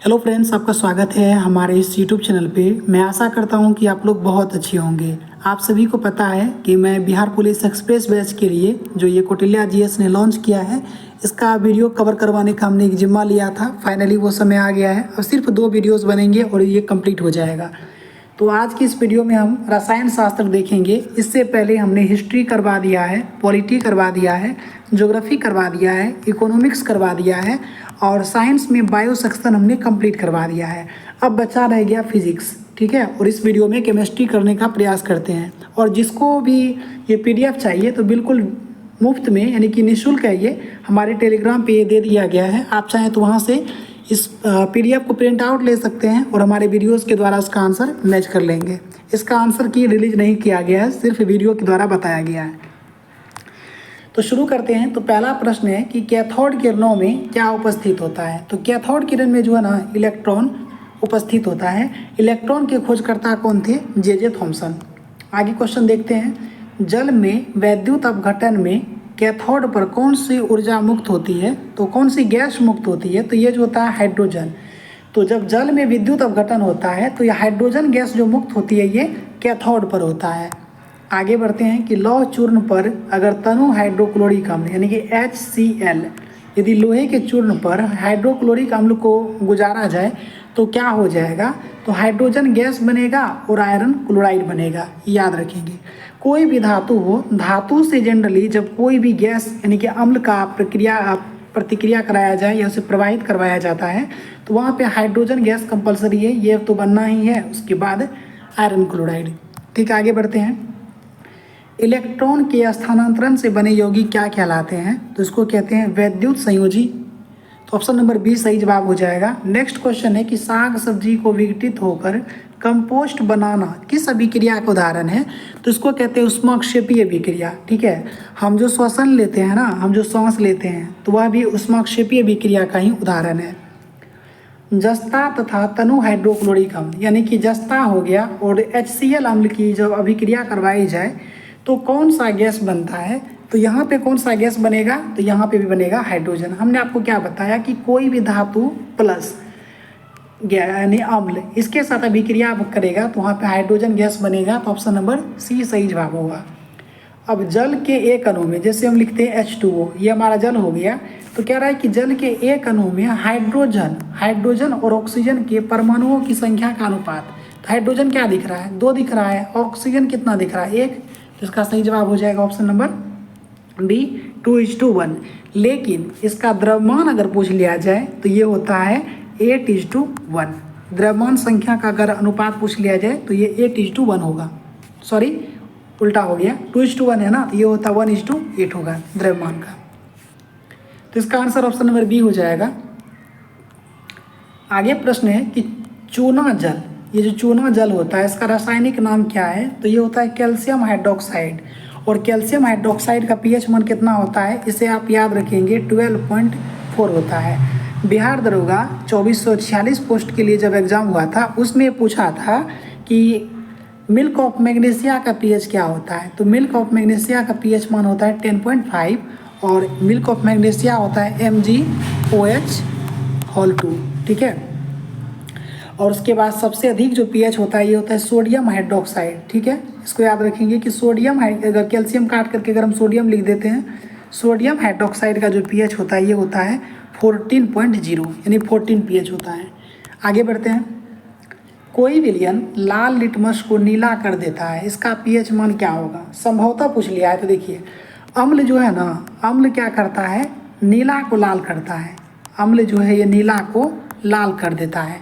Hello friends, आपका स्वागत है हमारे इस यूट्यूब चैनल पे। मैं आशा करता हूँ कि आप लोग बहुत अच्छे होंगे। आप सभी को पता है कि मैं बिहार पुलिस एक्सप्रेस बैच के लिए जो ये कौटिल्या जीएस ने लॉन्च किया है, इसका वीडियो कवर करवाने का हमने एक जिम्मा लिया था। फाइनली वो समय आ गया है। अब सिर्फ 2 वीडियोज़ बनेंगे और ये कंप्लीट हो जाएगा। तो आज की इस वीडियो में हम रसायन शास्त्र देखेंगे। इससे पहले हमने हिस्ट्री करवा दिया है, पॉलिटी करवा दिया है, ज्योग्राफी करवा दिया है, इकोनॉमिक्स करवा दिया है और साइंस में बायो सेक्शन हमने कंप्लीट करवा दिया है। अब बचा रह गया फिजिक्स, ठीक है। और इस वीडियो में केमिस्ट्री करने का प्रयास करते हैं। और जिसको भी ये पीडीएफ चाहिए तो बिल्कुल मुफ्त में यानी कि निःशुल्क है, ये हमारे टेलीग्राम पे ये दे दिया गया है। आप चाहें तो वहाँ से इस पीडीएफ को प्रिंट आउट ले सकते हैं और हमारे वीडियोस के द्वारा उसका आंसर मैच कर लेंगे। इसका आंसर की रिलीज नहीं किया गया है, सिर्फ वीडियो के द्वारा बताया गया है। तो शुरू करते हैं। तो पहला प्रश्न है कि कैथोड किरणों में क्या उपस्थित होता है। तो कैथोड किरण में जो है ना, इलेक्ट्रॉन उपस्थित होता है। इलेक्ट्रॉन के खोजकर्ता कौन थे? J Thomson. आगे क्वेश्चन देखते हैं। जल में वैद्युत अपघटन में कैथोड पर कौन सी ऊर्जा मुक्त होती है? तो कौन सी गैस मुक्त होती है? तो ये जो होता है हाइड्रोजन। तो जब जल में विद्युत अपघटन होता है तो ये हाइड्रोजन गैस जो मुक्त होती है ये कैथोड पर होता है। आगे बढ़ते हैं कि लौह चूर्ण पर अगर तनु हाइड्रोक्लोरिक अम्ल यानी कि HCl, यदि लोहे के चूर्ण पर हाइड्रोक्लोरिक अम्ल को गुजारा जाए तो क्या हो जाएगा? तो हाइड्रोजन गैस बनेगा और आयरन क्लोराइड बनेगा। याद रखेंगे, कोई भी धातु हो, धातु से जनरली जब कोई भी गैस यानी कि अम्ल का प्रतिक्रिया कराया जाए या उसे प्रवाहित करवाया जाता है तो वहाँ पे हाइड्रोजन गैस कंपलसरी है, ये तो बनना ही है। उसके बाद आयरन क्लोराइड। ठीक, आगे बढ़ते हैं। इलेक्ट्रॉन के स्थानांतरण से बने यौगिक क्या कहलाते हैं? तो इसको कहते हैं वैद्युत संयोजी। तो ऑप्शन नंबर बी सही जवाब हो जाएगा। नेक्स्ट क्वेश्चन है कि साग सब्जी को विघटित होकर कंपोस्ट बनाना किस अभिक्रिया का उदाहरण है? तो इसको कहते हैं ऊष्माक्षेपीय अभिक्रिया। ठीक है, हम जो श्वसन लेते हैं ना, हम जो सांस लेते हैं तो वह भी ऊष्माक्षेपीय अभिक्रिया का ही उदाहरण है। जस्ता तथा तनु हाइड्रोक्लोरिक अम्ल यानी कि जस्ता हो गया और HCl अम्ल की जब अभिक्रिया करवाई जाए तो कौन सा गैस बनता है? तो यहाँ पे कौन सा गैस बनेगा? तो यहाँ पे भी बनेगा हाइड्रोजन। हमने आपको क्या बताया कि कोई भी धातु प्लस यानी अम्ल इसके साथ अभिक्रिया करेगा तो वहाँ पे हाइड्रोजन गैस बनेगा। तो ऑप्शन नंबर सी सही जवाब होगा। अब जल के एक अणु में जैसे हम लिखते हैं H2O, ये हमारा जल हो गया। तो कह रहा है कि जल के एक अणु में हाइड्रोजन और ऑक्सीजन के परमाणुओं की संख्या का अनुपात। तो हाइड्रोजन क्या दिख रहा है? 2 दिख रहा है। ऑक्सीजन कितना दिख रहा है? 1। तो इसका सही जवाब हो जाएगा ऑप्शन नंबर बी 2:1। लेकिन इसका द्रव्यमान अगर पूछ लिया जाए तो ये होता है 8:1। द्रव्यमान संख्या का अगर अनुपात पूछ लिया जाए तो ये 8:1 होगा। सॉरी, उल्टा हो गया, 2:1 है ना, तो ये होता 1:8 होगा द्रव्यमान का। तो इसका आंसर ऑप्शन नंबर बी हो जाएगा। आगे प्रश्न है कि चूना जल, ये जो चूना जल होता है इसका रासायनिक नाम क्या है? तो ये होता है कैल्शियम हाइड्रोक्साइड। और कैल्शियम हाइड्रोक्साइड का pH मान कितना होता है? इसे आप याद रखेंगे 12.4 होता है। बिहार दरोगा 2446 पोस्ट के लिए जब एग्ज़ाम हुआ था उसमें पूछा था कि मिल्क ऑफ मैग्नीशिया का pH क्या होता है? तो मिल्क ऑफ मैग्नीशिया का pH मान होता है 10.5 और मिल्क ऑफ मैग्नीशिया होता है MgOH2। ठीक है, और उसके बाद सबसे अधिक जो pH होता है ये होता है सोडियम हाइड्रोक्साइड। ठीक है, इसको याद रखेंगे कि सोडियम अगर कैल्शियम काट करके अगर हम सोडियम लिख देते हैं, सोडियम हाइड्रोक्साइड का जो pH होता है ये होता है 14.0 यानी 14 pH होता है। आगे बढ़ते हैं। कोई विलयन लाल लिटमस को नीला कर देता है, इसका pH मान क्या होगा? संभवतः पूछ लिया है। तो देखिए, अम्ल जो है ना, अम्ल क्या करता है? नीला को लाल करता है। अम्ल जो है ये नीला को लाल कर देता है।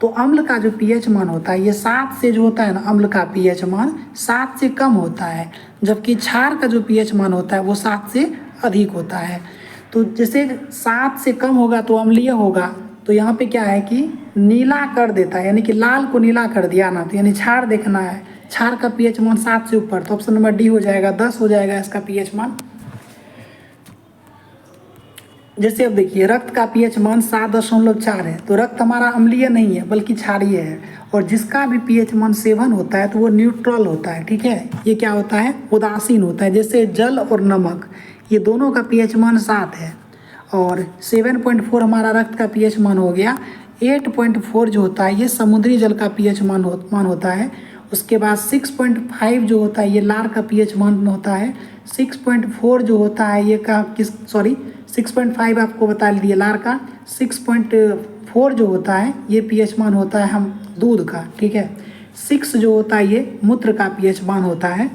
तो अम्ल का जो pH मान होता है ये 7 से जो होता है ना, अम्ल का pH मान 7 से कम होता है, जबकि क्षार का जो pH मान होता है वो 7 से अधिक होता है। तो जैसे 7 से कम होगा तो अम्लीय होगा। तो यहाँ पे क्या है कि नीला कर देता है यानी कि लाल को नीला कर दिया ना, तो यानी क्षार देखना है। क्षार का pH मान 7 से ऊपर, तो ऑप्शन नंबर डी हो जाएगा, 10 हो जाएगा इसका pH मान। जैसे अब देखिए, रक्त का pH मान 7.4 है, तो रक्त हमारा अम्लीय नहीं है बल्कि क्षारीय है। और जिसका भी pH मान 7 होता है तो वो न्यूट्रल होता है। ठीक है, ये क्या होता है? उदासीन होता है। जैसे जल और नमक, ये दोनों का pH मान 7 है और 7.4 हमारा रक्त का pH मान हो गया। 8.4 जो होता है ये समुद्री जल का पीएच मान होता है। उसके बाद 6.5 जो होता है ये लार का पीएच मान होता है। 6.4 जो होता है ये का 6.5 आपको बता दिया लार का। 6.4 जो होता है ये पीएच मान होता है हम दूध का, ठीक है। 6 जो होता है ये मूत्र का पीएच मान होता है।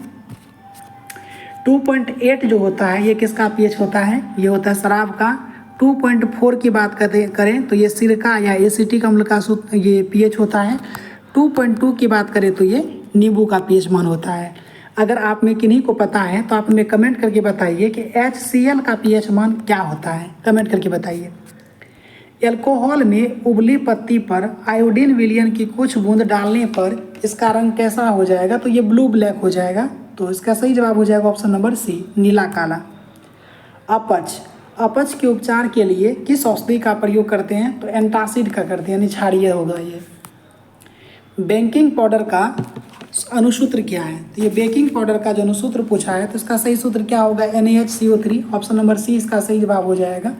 2.8 जो होता है ये किसका पीएच होता है, ये होता है शराब का। 2.4 की बात करें तो ये सिरका या एसिटिक अम्ल का ये पीएच होता है। 2.2 की बात करें तो ये नींबू का पीएच मान होता है। अगर आप में किन्हीं को पता है तो आप हमें कमेंट करके बताइए कि HCl का पीएच मान क्या होता है, कमेंट करके बताइए। एल्कोहल में उबली पत्ती पर आयोडीन विलयन की कुछ बूंद डालने पर इसका रंग कैसा हो जाएगा, तो ये ब्लू ब्लैक हो जाएगा। तो इसका सही जवाब हो जाएगा ऑप्शन नंबर सी, नीला काला। अपच के उपचार के लिए किस औषधि का प्रयोग करते हैं, तो एंटासिड का करते हैं, यानी क्षारीय होगा ये। बेकिंग पाउडर का अनुसूत्र क्या है, तो ये बेकिंग पाउडर का जो अनुसूत्र पूछा है तो इसका सही सूत्र क्या होगा, NaHCO3। ऑप्शन नंबर सी इसका सही जवाब हो जाएगा,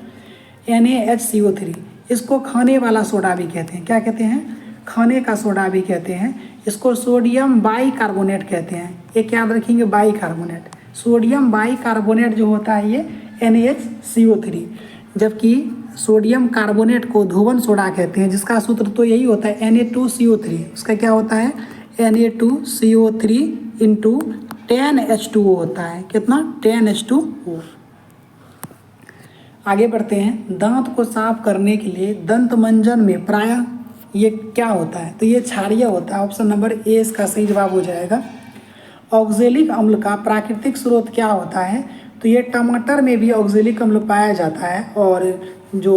NaHCO3। इसको खाने वाला सोडा भी कहते हैं, क्या कहते हैं, खाने का सोडा भी कहते हैं। इसको सोडियम बाइकार्बोनेट कहते हैं, एक याद रखेंगे बाइकार्बोनेट। सोडियम बाइकार्बोनेट जो होता है ये NaHCO3, जबकि सोडियम कार्बोनेट को धोवन सोडा कहते हैं, जिसका सूत्र तो यही होता है Na2CO3। उसका क्या होता है, Na2CO3 इंटू 10H2O होता है, कितना, 10H2O। आगे बढ़ते हैं। दांत को साफ करने के लिए दंत मंजन में प्रायः ये क्या होता है, तो ये क्षारीय होता है। ऑप्शन नंबर ए इसका सही जवाब हो जाएगा। ऑक्जेलिक अम्ल का प्राकृतिक स्रोत क्या होता है, तो ये टमाटर में भी ऑक्जेलिक अम्ल पाया जाता है, और जो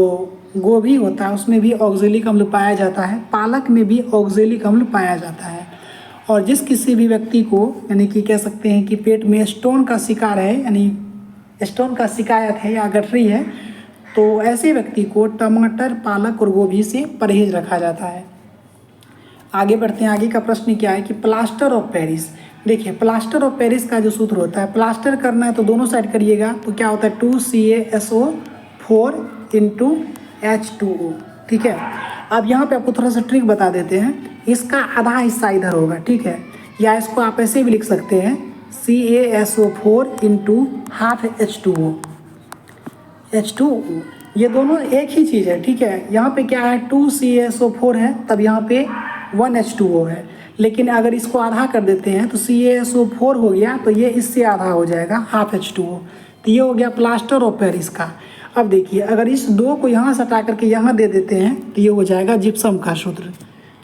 गोभी होता है उसमें भी ऑक्जेलिक अम्ल पाया जाता है, पालक में भी ऑक्जेलिक अम्ल पाया जाता है। और जिस किसी भी व्यक्ति को यानी कि कह सकते हैं कि पेट में स्टोन का शिकार है, यानी स्टोन का शिकायत है या गठरी है, तो ऐसे व्यक्ति को टमाटर, पालक और गोभी से परहेज रखा जाता है। आगे बढ़ते हैं। आगे का प्रश्न क्या है कि प्लास्टर ऑफ पेरिस। देखिए प्लास्टर ऑफ पेरिस का जो सूत्र होता है, प्लास्टर करना है तो दोनों साइड करिएगा, तो क्या होता है 2CaSO4 इंटू H2O, ठीक है। अब यहाँ पे आपको थोड़ा सा ट्रिक बता देते हैं, इसका आधा हिस्सा इधर होगा, ठीक है, या इसको आप ऐसे भी लिख सकते हैं CaSO4 इंटू हाफ H2O। ये दोनों एक ही चीज़ है, ठीक है। यहाँ पे क्या है 2CaSO4 है, तब यहाँ पे 1H2O है, लेकिन अगर इसको आधा कर देते हैं तो CaSO4 हो गया, तो ये इससे आधा हो जाएगा हाफ H2O। तो ये हो गया प्लास्टर ऑफ पेरिस का। अब देखिए अगर इस दो को यहाँ से हटा करके यहाँ दे देते हैं तो ये हो जाएगा जिप्सम का सूत्र।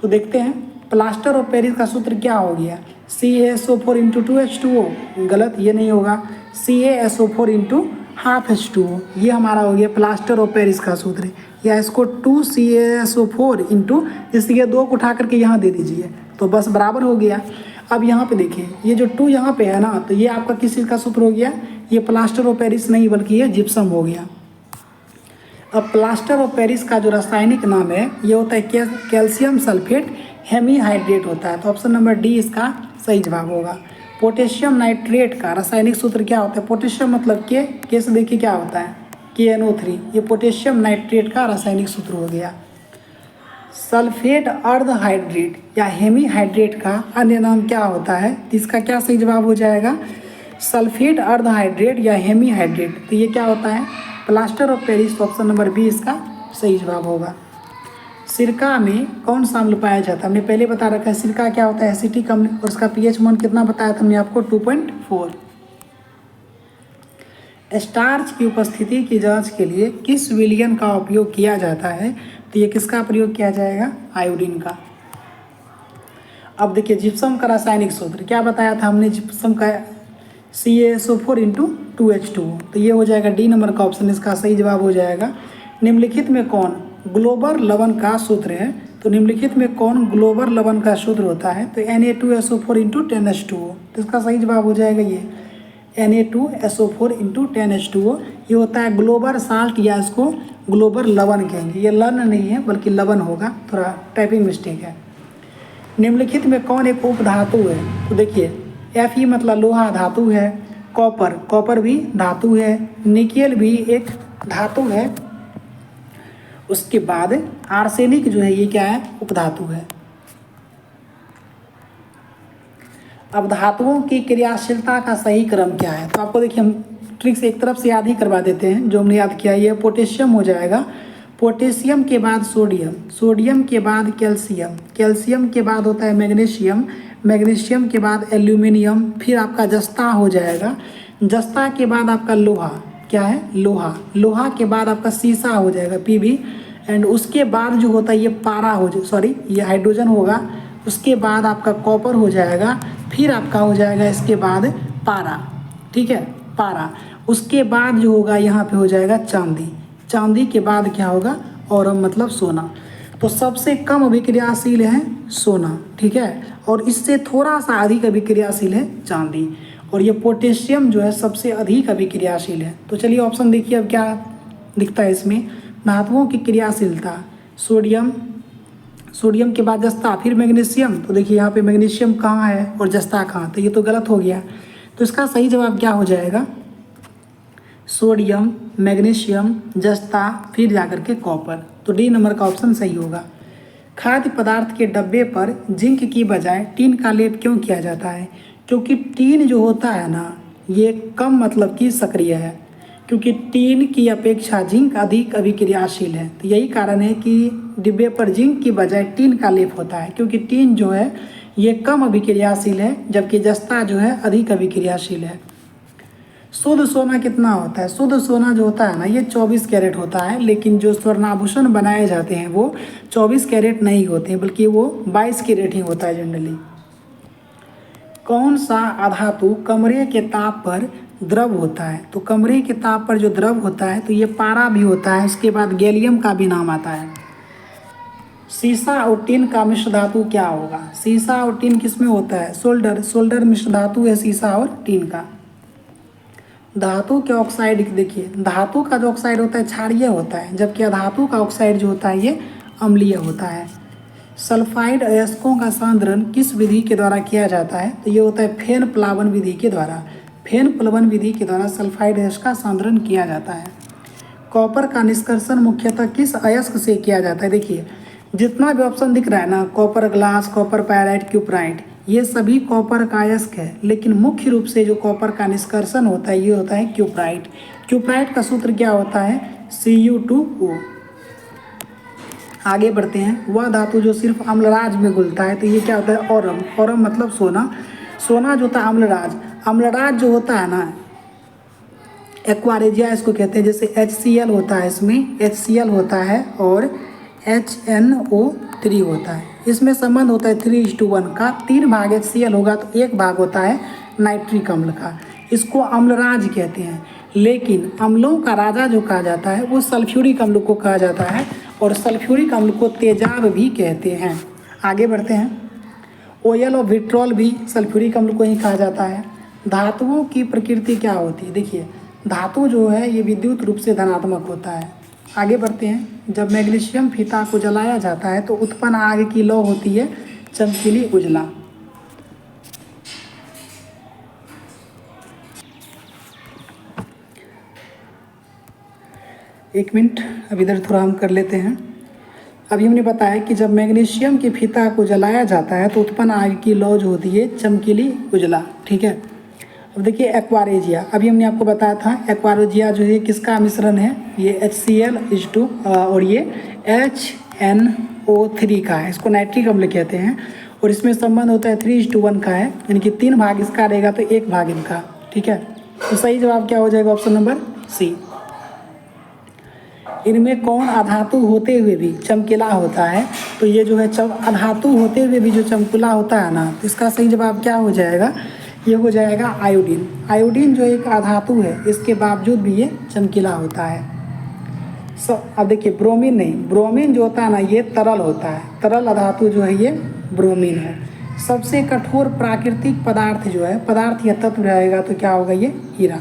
तो देखते हैं प्लास्टर ऑफ पेरिस का सूत्र क्या हो गया, CaSO4 इंटू 2H2O, गलत, ये नहीं होगा, CaSO4 इंटू हाफ H2O, ये हमारा हो गया प्लास्टर ऑफ पेरिस का सूत्र। या इसको 2CaSO4 इंटू, इसलिए दो को उठा करके यहाँ दे दीजिए तो बस बराबर हो गया। अब यहाँ पे देखिए ये जो 2 यहाँ पे है ना, तो ये आपका किस चीज़ का सूत्र हो गया, ये प्लास्टर ऑफ पेरिस नहीं बल्कि ये जिप्सम हो गया। अब प्लास्टर ऑफ पेरिस का जो रासायनिक नाम है ये होता है कैल्शियम सल्फेट हेमीहाइड्रेट होता है। तो ऑप्शन नंबर डी इसका सही जवाब होगा। पोटेशियम नाइट्रेट का रासायनिक सूत्र क्या होता है, पोटेशियम मतलब के से देखिए क्या होता है KNO3, ये पोटेशियम नाइट्रेट का रासायनिक सूत्र हो गया। सल्फेट अर्धहाइड्रेट या हेमीहाइड्रेट का अन्य नाम क्या होता है, तो इसका क्या सही जवाब हो जाएगा, सल्फेट अर्धहाइड्रेट या हेमीहाइड्रेट। तो ये क्या होता है प्लास्टर ऑफ पेरिस। तो ऑप्शन नंबर बी इसका सही जवाब होगा। सिरका में कौन सा अम्ल पाया जाता है, हमने पहले बता रखा है सिरका क्या होता है, एसिटिक अम्ल, और उसका पीएच मान कितना बताया था हमने आपको 2.4। स्टार्च की उपस्थिति की जांच के लिए किस विलयन का उपयोग किया जाता है, तो ये किसका प्रयोग किया जाएगा, आयोडीन का। अब देखिए जिप्सम का रासायनिक सूत्र क्या बताया था हमने, जिप्सम का CaSO4 इंटू 2H2O, तो ये हो जाएगा डी नंबर का ऑप्शन इसका सही जवाब हो जाएगा। निम्नलिखित में कौन ग्लोबल लवण का सूत्र है, तो निम्नलिखित में कौन ग्लोबल लवण का सूत्र होता है, तो Na2SO4 इंटू 10H2O, तो इसका सही जवाब हो जाएगा ये Na2SO4 इंटू 10H2O। ये होता है ग्लोबल साल्ट या इसको ग्लोबल लवण कहेंगे, ये लन नहीं है बल्कि लवण होगा, थोड़ा टाइपिंग मिस्टेक है। निम्नलिखित में कौन एक उपधातु है, तो देखिए Fe मतलब लोहा धातु है, कॉपर भी धातु है, निकेल भी एक धातु है, उसके बाद आर्सेनिक जो है ये क्या है, उपधातु है। अब धातुओं की क्रियाशीलता का सही क्रम क्या है, तो आपको देखिए हम ट्रिक से एक तरफ से याद ही करवा देते हैं। जो हमने याद किया ये पोटेशियम हो जाएगा, पोटेशियम के बाद सोडियम, सोडियम के बाद कैल्शियम, कैल्शियम के बाद होता है मैग्नीशियम, मैग्नीशियम के बाद एल्यूमिनियम, फिर आपका जस्ता हो जाएगा, जस्ता के बाद आपका लोहा, क्या है, लोहा, लोहा के बाद आपका सीसा हो जाएगा पीबी, एंड उसके बाद जो होता है ये पारा हो जाए, सॉरी ये हाइड्रोजन होगा, उसके बाद आपका कॉपर हो जाएगा, फिर आपका हो जाएगा इसके बाद पारा, ठीक है, पारा, उसके बाद जो होगा यहाँ पे हो जाएगा चांदी, चांदी के बाद क्या होगा, और मतलब सोना। तो सबसे कम अभिक्रियाशील है सोना, ठीक है, और इससे थोड़ा सा अधिक अभिक्रियाशील है चांदी, और ये पोटेशियम जो है सबसे अधिक अभिक्रियाशील है। तो चलिए ऑप्शन देखिए अब क्या दिखता है इसमें, धातुओं की क्रियाशीलता, सोडियम, सोडियम के बाद जस्ता, फिर मैग्नीशियम, तो देखिए यहाँ पे मैग्नीशियम कहाँ है और जस्ता कहाँ, तो ये तो गलत हो गया। तो इसका सही जवाब क्या हो जाएगा, सोडियम, मैग्नीशियम, जस्ता, फिर जाकर के कॉपर। तो डी नंबर का ऑप्शन सही होगा। खाद्य पदार्थ के डब्बे पर जिंक की बजाय टीन का लेप क्यों किया जाता है, क्योंकि टीन जो होता है ना ये कम मतलब कि सक्रिय है, क्योंकि टीन की अपेक्षा जिंक अधिक अभिक्रियाशील है। तो यही कारण है कि डिब्बे पर जिंक की बजाय टीन का लेप होता है, क्योंकि टीन जो है ये कम अभिक्रियाशील है, जबकि जस्ता जो है अधिक अभिक्रियाशील है। शुद्ध सोना कितना होता है, शुद्ध सोना जो होता है ना ये 24 कैरेट होता है, लेकिन जो स्वर्णाभूषण बनाए जाते हैं वो 24 कैरेट नहीं होते, बल्कि वो 22 कैरेट ही होता है जनरली। कौन सा अधातु कमरे के ताप पर द्रव होता है, तो कमरे के ताप पर जो द्रव होता है तो ये पारा भी होता है, उसके बाद गैलियम का भी नाम आता है। सीसा और टिन का मिश्र धातु क्या होगा, सीसा और टिन किसमें होता है, सोल्डर, सोल्डर मिश्र धातु है सीसा और टिन का। धातु के ऑक्साइड देखिए, धातु का जो ऑक्साइड होता है क्षारीय होता है, जबकि अधातु का ऑक्साइड जो होता है ये अम्लीय होता है। सल्फाइड अयस्कों का सांद्रण किस विधि के द्वारा किया जाता है, तो ये होता है फेन प्लावन विधि के द्वारा, फेन प्लवन विधि के द्वारा सल्फाइड अयस्क का सांद्रण किया जाता है। कॉपर का निष्कर्षण मुख्यतः किस अयस्क से किया जाता है, देखिए जितना भी ऑप्शन दिख रहा है ना, copper glass, copper pyrite, cuprite, ये सभी कॉपर का अयस्क है, लेकिन मुख्य रूप से जो कॉपर का निष्कर्षण होता है ये होता है क्यूपराइट। क्यूपराइट का सूत्र क्या होता है, Cu2O। आगे बढ़ते हैं, वह धातु जो सिर्फ अम्लराज में घुलता है, तो ये क्या होता है, औरम, औरम मतलब सोना, सोना जो होता है अम्लराज, अम्लराज जो होता है ना एक्वारेजिया इसको कहते हैं, जैसे HCl होता है, इसमें HCl होता है और HNO3 होता है, इसमें संबंध होता है 3:1 का, 3 भाग HCl होगा तो 1 भाग होता है नाइट्रिक अम्ल का, इसको अम्लराज कहते हैं। लेकिन अम्लों का राजा जो कहा जाता है वो सल्फ्यूरिक अम्ल को कहा जाता है, और सल्फ्यूरिक अम्ल को तेजाब भी कहते हैं। आगे बढ़ते हैं, ऑयल और विट्रॉल भी सल्फ्यूरिक अम्ल को ही कहा जाता है। धातुओं की प्रकृति क्या होती है, देखिए धातु जो है ये विद्युत रूप से धनात्मक होता है। आगे बढ़ते हैं, जब मैग्नीशियम फीता को जलाया जाता है तो उत्पन्न आग की लौ होती है चमकीली उजला। एक मिनट, अब इधर थोड़ा हम कर लेते हैं। अभी हमने बताया कि जब मैग्नीशियम की फीता को जलाया जाता है तो उत्पन्न आग की लौ जो होती है चमकीली उजला, ठीक है। अब देखिए एक्वारेजिया, अभी हमने आपको बताया था एक्वारेजिया जो है किसका मिश्रण है, ये HCl और ये HNO3 का है, इसको नाइट्रिक अम्ल कहते हैं, और इसमें संबंध होता है 3:1 का है, यानी कि 3 भाग इसका रहेगा तो 1 भाग इनका, ठीक है। तो सही जवाब क्या हो जाएगा, ऑप्शन नंबर सी। इनमें कौन अधातु होते हुए भी चमकीला होता है, तो ये जो है अधातु होते हुए भी जो चमकीला होता है ना, तो इसका सही जवाब क्या हो जाएगा, ये हो जाएगा आयोडीन। आयोडीन जो एक अधातु है इसके बावजूद भी ये चमकीला होता है। अब देखिए ब्रोमीन नहीं, ब्रोमीन जो होता है ना ये तरल होता है, तरल अधातु जो है ये ब्रोमीन है। सबसे कठोर प्राकृतिक पदार्थ जो है, पदार्थ या तत्व रहेगा तो क्या होगा, ये हीरा।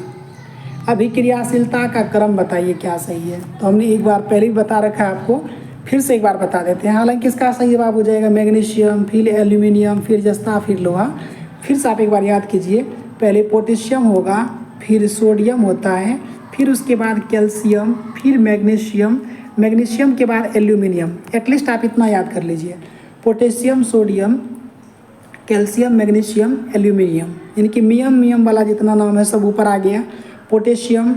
अभिक्रियाशीलता का क्रम बताइए क्या सही है, तो हमने एक बार पहले ही बता रखा है आपको, फिर से एक बार बता देते हैं। हालांकि इसका सही जवाब हो जाएगा मैग्नीशियम, फिर एल्यूमिनियम, फिर जस्ता, फिर लोहा। फिर से आप एक बार याद कीजिए, पहले पोटेशियम होगा, फिर सोडियम होता है, फिर उसके बाद कैल्शियम, फिर मैग्नीशियम, मैग्नीशियम के बाद एल्यूमिनियम, एटलीस्ट आप इतना याद कर लीजिए। Potassium, sodium, calcium, magnesium, aluminium, यानी कि मियम वाला जितना नाम है सब ऊपर आ गया। पोटेशियम,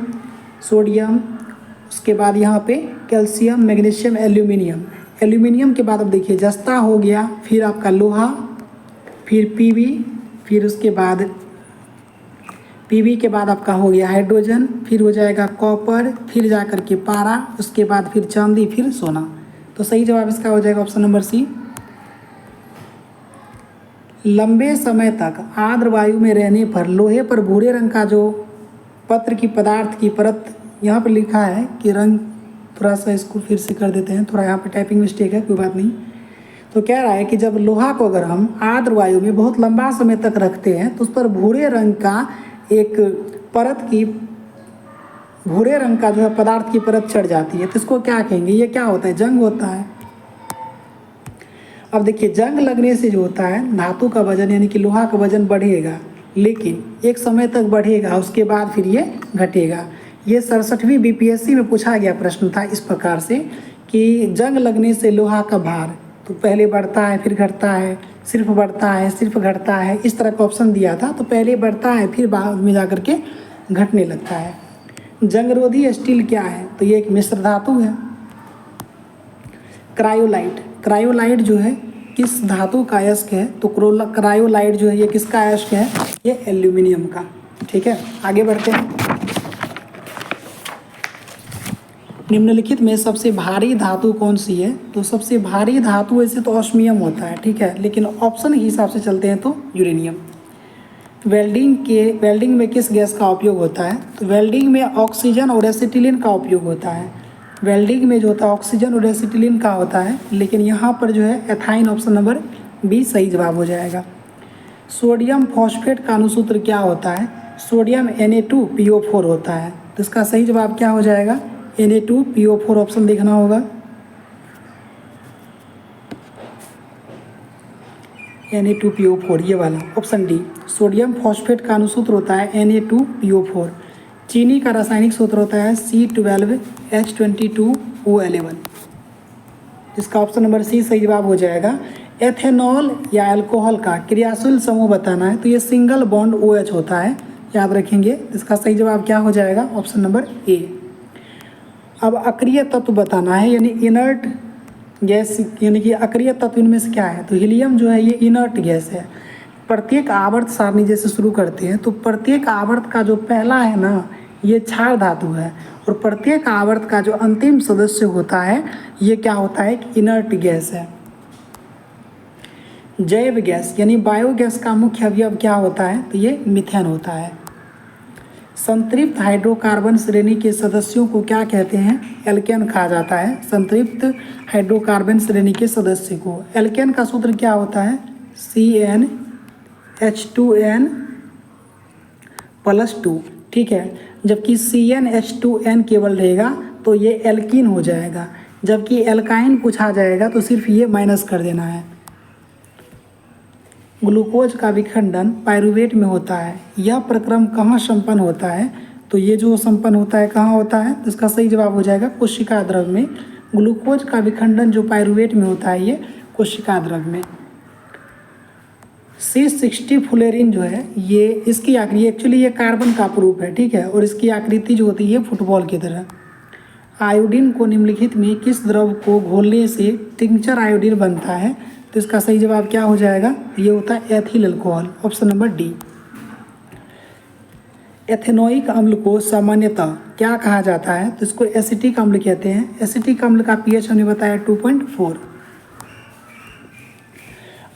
सोडियम, उसके बाद यहाँ पे कैल्शियम, मैग्नीशियम, एल्यूमिनियम। एल्यूमिनियम के बाद अब देखिए जस्ता हो गया, फिर आपका लोहा, फिर पीवी, फिर उसके बाद पीवी के बाद आपका हो गया हाइड्रोजन, फिर हो जाएगा कॉपर, फिर जा कर के पारा, उसके बाद फिर चांदी, फिर सोना। तो सही जवाब इसका हो जाएगा ऑप्शन नंबर सी। लंबे समय तक आर्द्र वायु में रहने पर लोहे पर भूरे रंग का जो पत्र की पदार्थ की परत, यहाँ पर लिखा है कि रंग, थोड़ा सा इसको फिर से कर देते हैं, थोड़ा यहाँ पे टाइपिंग मिस्टेक है, कोई बात नहीं। तो कह रहा है कि जब लोहा को अगर हम आर्द्र वायु में बहुत लंबा समय तक रखते हैं तो उस पर भूरे रंग का एक परत की, भूरे रंग का जो है पदार्थ की परत चढ़ जाती है, तो इसको क्या कहेंगे? ये क्या होता है? जंग होता है। अब देखिए जंग लगने से जो होता है धातु का वजन यानी कि लोहा का वजन बढ़ेगा, लेकिन एक समय तक बढ़ेगा, उसके बाद फिर ये घटेगा। ये 67वीं बीपीएससी में पूछा गया प्रश्न था इस प्रकार से कि जंग लगने से लोहा का भार तो पहले बढ़ता है फिर घटता है, सिर्फ बढ़ता है सिर्फ घटता है, इस तरह का ऑप्शन दिया था। तो पहले बढ़ता है फिर बाद में जा कर के घटने लगता है। जंगरोधी स्टील क्या है? तो ये एक मिश्र धातु है। क्रायोलाइट, क्रायोलाइट जो है किस धातु का अयस्क है? तो क्रायोलाइट जो है ये किसका अयस्क है? ये एल्यूमिनियम का। ठीक है, आगे बढ़ते हैं। निम्नलिखित में सबसे भारी धातु कौन सी है? तो सबसे भारी धातु ऐसे तो ऑस्मियम होता है, ठीक है, लेकिन ऑप्शन के हिसाब से चलते हैं तो यूरेनियम। वेल्डिंग में किस गैस का उपयोग होता है? तो वेल्डिंग में ऑक्सीजन और एसिटिलीन का उपयोग होता है। वेल्डिंग में जो होता है ऑक्सीजन और एसिटिलीन का होता है, लेकिन यहाँ पर जो है एथाइन, ऑप्शन नंबर बी सही जवाब हो जाएगा। सोडियम फॉस्फेट का अनुसूत्र क्या होता है? सोडियम Na2PO4 होता है। तो इसका सही जवाब क्या हो जाएगा? Na2PO4 ऑप्शन देखना होगा। Na2PO4 ये वाला ऑप्शन डी। सोडियम फॉस्फेट का अनुसूत्र होता है Na2PO4। चीनी का रासायनिक सूत्र होता है C12H22O11। इसका ऑप्शन नंबर सी सही जवाब हो जाएगा। एथेनॉल या अल्कोहल का क्रियाशील समूह बताना है, तो ये सिंगल बॉन्ड OH होता है, याद रखेंगे। इसका सही जवाब क्या हो जाएगा? Option number A. अब अक्रिय तत्व बताना है, यानी इनर्ट गैस, यानी कि अक्रिय तत्व इनमें से क्या है? तो हीलियम जो है ये इनर्ट गैस है। प्रत्येक आवर्त सारणी जैसे शुरू करते हैं तो प्रत्येक आवर्त का जो पहला है ना ये क्षार धातु है, और प्रत्येक आवर्त का जो अंतिम सदस्य होता है ये क्या होता है? इनर्ट गैस है। जैव गैस यानी बायोगैस का मुख्य अवयव क्या होता है? तो ये मीथेन होता है। संतृप्त हाइड्रोकार्बन श्रेणी के सदस्यों को क्या कहते हैं? एल्केन कहा जाता है। संतृप्त हाइड्रोकार्बन श्रेणी के सदस्य को। एल्केन का सूत्र क्या होता है? CnH2n+2, ठीक है। जबकि CnH2n केवल रहेगा तो ये एल्कीन हो जाएगा, जबकि एल्काइन पूछा जाएगा तो सिर्फ ये माइनस कर देना है। ग्लूकोज का विखंडन पायरुवेट में होता है। यह प्रक्रम कहाँ संपन्न होता है? तो ये जो संपन्न होता है कहाँ होता है? तो इसका सही जवाब हो जाएगा कोशिका द्रव में। ग्लूकोज का विखंडन जो पायरुवेट में होता है ये कोशिका द्रव में। C60 फ्लोरीन जो है ये इसकी आकृति, एक्चुअली ये कार्बन का प्रूफ है, ठीक है, और इसकी आकृति जो होती है फुटबॉल की तरह। आयोडीन को निम्नलिखित में किस द्रव को घोलने से टिंचर आयोडीन बनता है? तो इसका सही जवाब क्या हो जाएगा? ये होता है ethyl alcohol, option number D. Ethanoic अम्ल को सामान्यतः क्या कहा जाता है? तो इसको एसिटिक अम्ल कहते हैं। एसिटिक अम्ल का pH हमने बताया 2.4।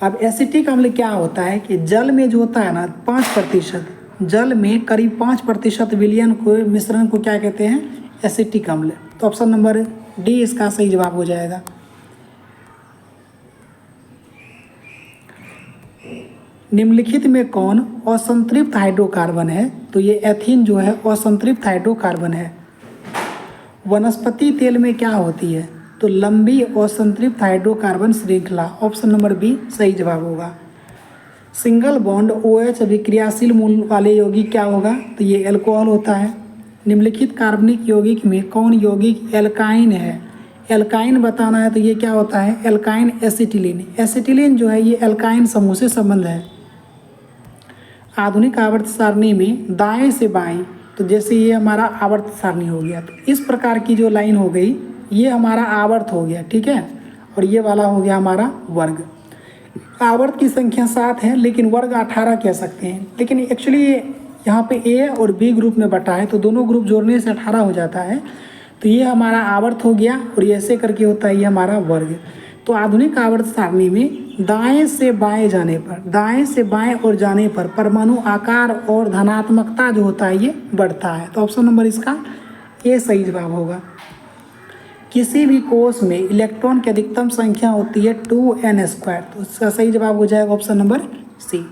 अब एसिटिक अम्ल क्या होता है कि जल में जो होता है ना 5%, जल में करीब 5% विलयन को मिश्रण को क्या कहते हैं? एसिटिक अम्ल। तो ऑप्शन नंबर डी इसका सही जवाब हो जाएगा। निम्नलिखित में कौन असंतृप्त हाइड्रोकार्बन है? तो ये एथीन जो है असंतृप्त हाइड्रोकार्बन है। वनस्पति तेल में क्या होती है? तो लंबी असंतृप्त हाइड्रोकार्बन श्रृंखला, ऑप्शन नंबर बी सही जवाब होगा। सिंगल बॉन्ड OH अभिक्रियाशील मूल वाले यौगिक क्या होगा? तो ये अल्कोहल होता है। निम्नलिखित कार्बनिक यौगिक में कौन यौगिक एल्काइन है? एल्काइन बताना है तो ये क्या होता है, एल्काइन एसिटिलीन। एसिटिलीन जो है ये एल्काइन समूह से संबंध है। आधुनिक आवर्त सारणी में दाएं से बाएं, तो जैसे ये हमारा आवर्त सारणी हो गया, तो इस प्रकार की जो लाइन हो गई ये हमारा आवर्त हो गया, ठीक है। और ये वाला हो गया हमारा वर्ग। आवर्त की संख्या 7 है लेकिन वर्ग 18 कह सकते हैं, लेकिन एक्चुअली यहाँ पे ए और बी ग्रुप में बटा है तो दोनों ग्रुप जोड़ने से 18 हो जाता है। तो ये हमारा आवर्त हो गया और ये ऐसे करके होता है ये हमारा वर्ग। तो आधुनिक आवर्त सारणी में दाएं से बाएं जाने पर, दाएं से बाएं और जाने पर परमाणु आकार और धनात्मकता जो होता है ये बढ़ता है। तो ऑप्शन नंबर इसका ए सही जवाब होगा। किसी भी कोष में इलेक्ट्रॉन की अधिकतम संख्या होती है 2n², तो इसका सही जवाब हो जाएगा ऑप्शन नंबर सी।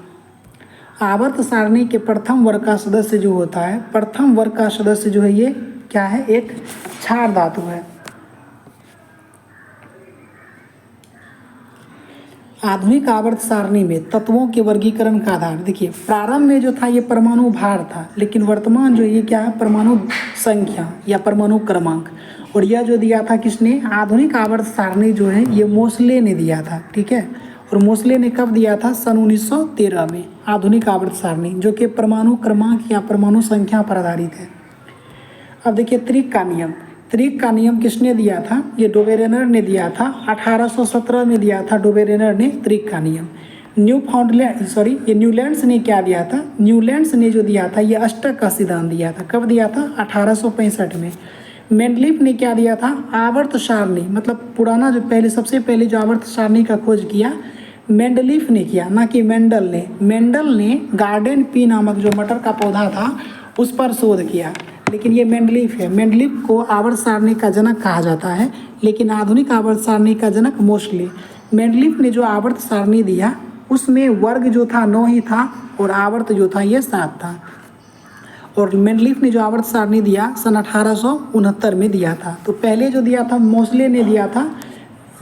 आवर्त सारणी के प्रथम वर्ग का सदस्य जो होता है, प्रथम वर्ग का सदस्य जो है ये क्या है, एक क्षार धातु है। आधुनिक आवर्त सारणी में तत्वों के वर्गीकरण का आधार, देखिए प्रारंभ में जो था ये परमाणु भार था, लेकिन वर्तमान जो ये क्या है, परमाणु संख्या या परमाणु क्रमांक। और यह जो दिया था किसने, आधुनिक आवर्त सारणी जो है ये मोसले ने दिया था, ठीक है। और मोसले ने कब दिया था, सन 1913 में आधुनिक आवर्त सारणी, जो कि परमाणु क्रमांक या परमाणु संख्या पर आधारित है। अब देखिए त्रिक का नियम, त्रिक का नियम किसने दिया था, ये डोबेरेनर ने दिया था, 1817 में दिया था डोबेरेनर ने त्रिक का नियम। ये न्यूलैंड्स ने क्या दिया था, न्यूलैंड्स ने जो दिया था ये अष्टक का सिद्धांत दिया था। कब दिया था, 1865 में। मेंडलीफ ने क्या दिया था, आवर्त सारणी, मतलब पुराना जो पहले सबसे पहले जो आवर्त सारणी का खोज किया मेंडलीफ ने किया, ना कि मेंडल ने। मेंडल ने गार्डन पी नामक जो मटर का पौधा था उस पर शोध किया, लेकिन ये मेंडलीफ है। मेंडलीफ को आवर्त सारणी का जनक कहा जाता है, लेकिन आधुनिक आवर्त सारणी का जनक मोसले। मेंडलीफ ने जो आवर्त सारणी दिया उसमें वर्ग जो था 9 ही था और आवर्त जो था ये 7 था। और मेंडलीफ ने जो आवर्त सारणी दिया सन 1869 में दिया था। तो पहले जो दिया था मोसले ने दिया था,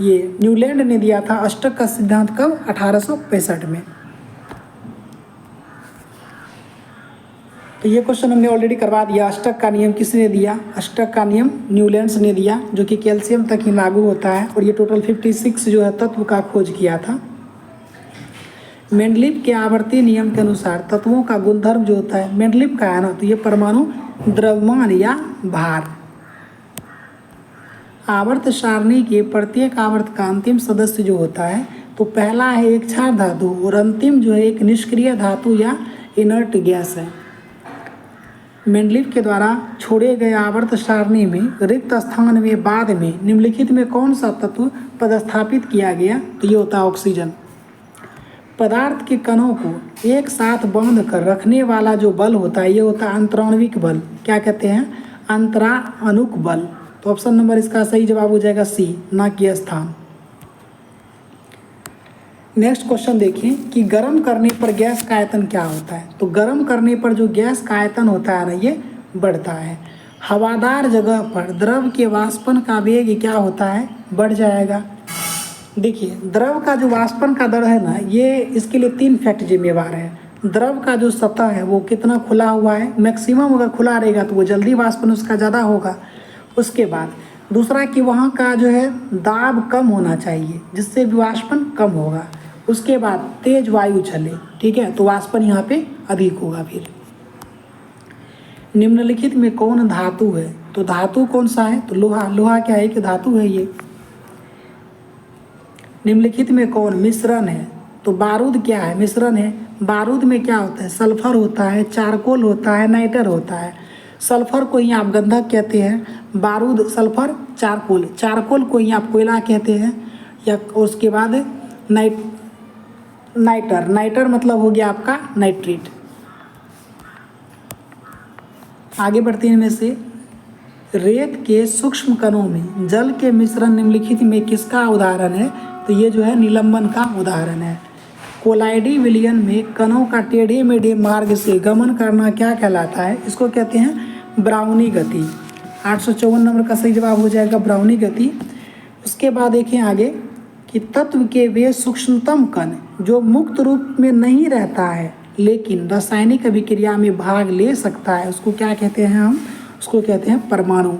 ये न्यूलैंड ने दिया था अष्टक का सिद्धांत कब, 1865 में। तो ये क्वेश्चन हमने ऑलरेडी करवा दिया। अष्टक का नियम किसने दिया, अष्टक का नियम न्यूलैंड्स ने दिया, जो कि कैल्शियम तक ही लागू होता है। और ये टोटल 56 जो है तत्व का खोज किया था। मेंडलीफ के आवर्ती नियम के अनुसार तत्वों का गुणधर्म जो होता है, मेंडलीफ का है ना, तो ये परमाणु द्रव्यमान या भार। आवर्त सारणी के प्रत्येक आवर्त का अंतिम सदस्य जो होता है, तो पहला है एक क्षार धातु और अंतिम जो है एक निष्क्रिय धातु या इनर्ट गैस है। मेंडलीफ के द्वारा छोड़े गए आवर्त सारणी में रिक्त स्थान में बाद में निम्नलिखित में कौन सा तत्व पदस्थापित किया गया, तो ये होता है ऑक्सीजन। पदार्थ के कणों को एक साथ बांध कर रखने वाला जो बल होता है ये होता है अंतराण्विक बल। क्या कहते हैं, अंतराणुक बल। तो ऑप्शन नंबर इसका सही जवाब हो जाएगा सी, ना कि स्थान। नेक्स्ट क्वेश्चन देखें कि गर्म करने पर गैस का आयतन क्या होता है। तो गर्म करने पर जो गैस का आयतन होता है ना ये बढ़ता है। हवादार जगह पर द्रव के वाष्पन का वेग क्या होता है, बढ़ जाएगा। देखिए द्रव का जो वाष्पन का दर है ना, ये इसके लिए 3 फैक्ट जिम्मेवार है। द्रव का जो सतह है वो कितना खुला हुआ है, मैक्सिमम अगर खुला रहेगा तो वो जल्दी वाष्पन उसका ज़्यादा होगा। उसके बाद दूसरा कि वहाँ का जो है दाब कम होना चाहिए, जिससे भी वाष्पन कम होगा। उसके बाद तेज वायु चले, ठीक है, तो वाष्पन यहाँ पे अधिक होगा। फिर निम्नलिखित में कौन धातु है, तो धातु कौन सा है, तो लोहा। लोहा क्या है कि धातु है ये। निम्नलिखित में कौन मिश्रण है, तो बारूद क्या है, मिश्रण है। बारूद में क्या होता है, सल्फर होता है, चारकोल होता है, नाइटर होता है। सल्फर को ही आप गंधक कहते हैं, बारूद सल्फर चारकोल, चारकोल को ही आप कोयला कहते हैं। या उसके बाद नाइटर, नाइटर मतलब हो गया आपका नाइट्रेट। आगे बढ़ते हैं। इनमें से रेत के सूक्ष्म कणों में जल के मिश्रण निम्नलिखित में किसका उदाहरण है, तो ये जो है निलंबन का उदाहरण है। कोलाइडी विलयन में कणों का टेढ़े मेढ़े मार्ग से गमन करना क्या कहलाता है, इसको कहते हैं ब्राउनी गति। 854 नंबर का सही जवाब हो जाएगा ब्राउनी गति। उसके बाद देखें आगे कि तत्व के वे सूक्ष्मतम कण जो मुक्त रूप में नहीं रहता है लेकिन रासायनिक अभिक्रिया में भाग ले सकता है, उसको क्या कहते हैं हम, उसको कहते हैं परमाणु।